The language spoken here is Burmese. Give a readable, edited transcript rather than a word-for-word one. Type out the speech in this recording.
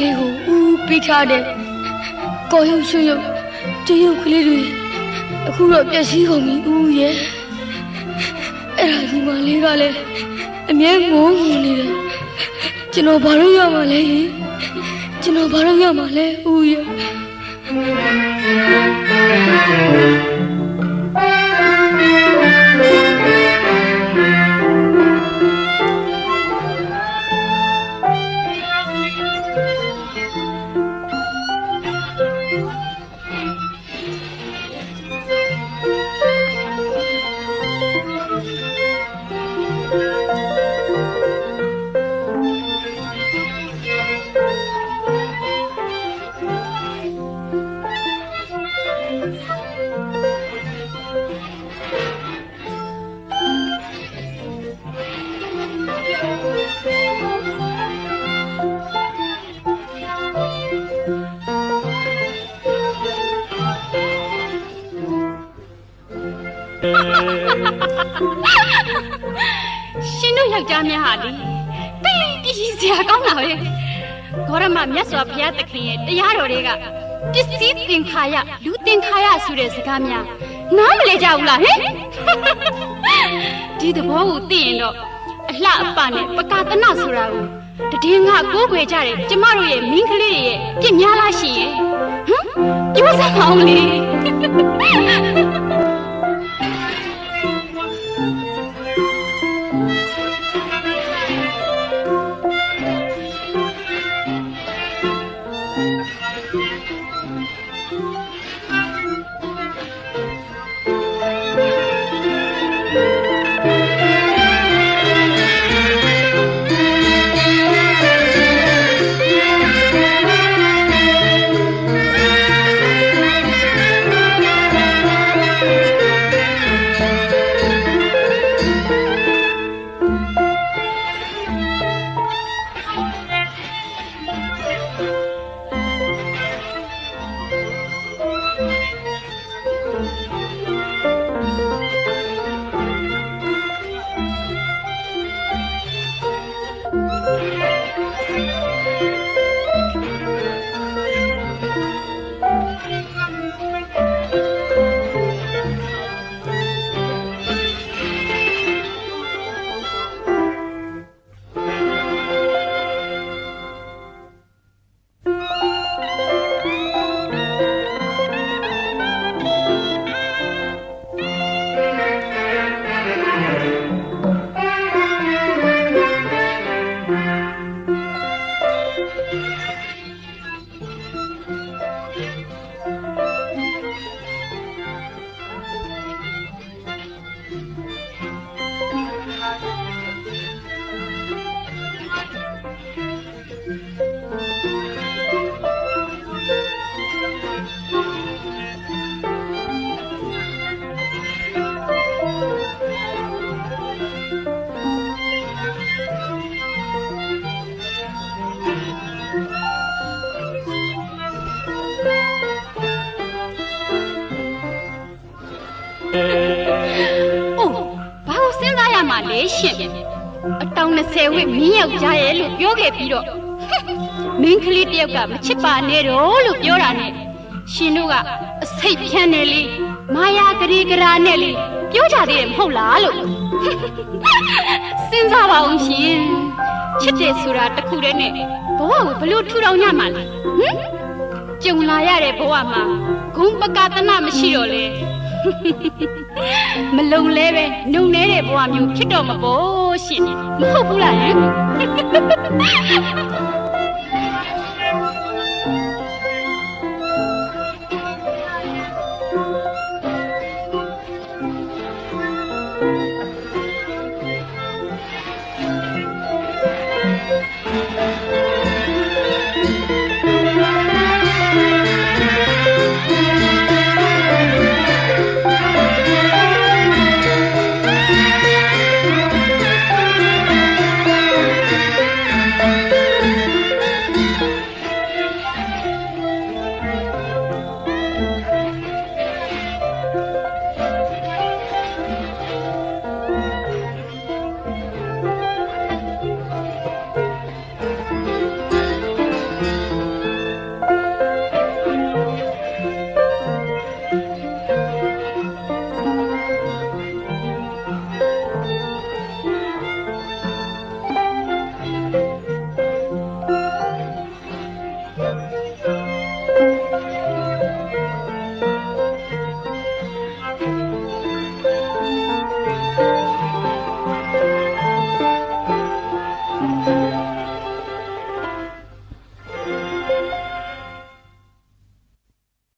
လေးကိုဦးပေးထားတဲ့ကော်ရုပ်ရွှေရုပ်တရုပ်ကလေးတွေအခုတော့ပျက်စီးကုန်ပြီဦးရဲ့အဲ့ဒါညီမလေးကလည်းအမြဲငုံနေတယ်ကျွန်တော်ဘာလို့ရမှာလဲကျွန်တော်ဘာလို့ရမှာလဲဦးရဲ့ရှင်တို့ယောက်ျားများဟာလေတိတ်ပြည်စရာကောင်းတာပဲဂေါရမမြတ်စွာဘုရားသခင်ရဲ့တရားတော်တွေကပစ္စည်းသင်္ခါရလူသင်္ခါရဆိုတဲ့စကားများနားမလဲကြဘူးလားဟင်ဒီသဘောကိုသိရင်တော့အလှအပနဲ့ပကာသနဆိုတာကိုတည်ငါကိုးကွယ်ကြတယ်ကျမတို့ရဲ့မင်းကလေးတွေရဲ့ပြစ်များလားရှင်ရဲ့ဟမ်ပြောစမ်းအောင်လေအတောင်20ဝိမင်းယောက်ျားရဲ့လို့ပြောခဲ့ပြီးတော့မင်းကလေးတယောက်ကမချစ်ပါနဲ့တော့လို့ပြောတာနဲ့ရှင်တို့ကအစိတ်ဖြန်းနေလေမာယာဂရီဂရာနဲ့လေပြောကြသေးတယ်မဟုတ်လားလို့စဉ်းစားပါအောင်ရှင်ချစ်တယ်ဆိုတာတခုတည်းနဲ့ဘဝကိုဘလို့ထူထောင်ညမှာလဲဟင်ကြုံလာရတဲ့ဘဝမှာဂုံပကာသနမရှိတော့လေမလုံလဲပဲနှုံနေတဲ့ဘဝမျိုးဖြစ်တော့မပေါ်ရှင်မဟုတ်ဘူးလားဟင်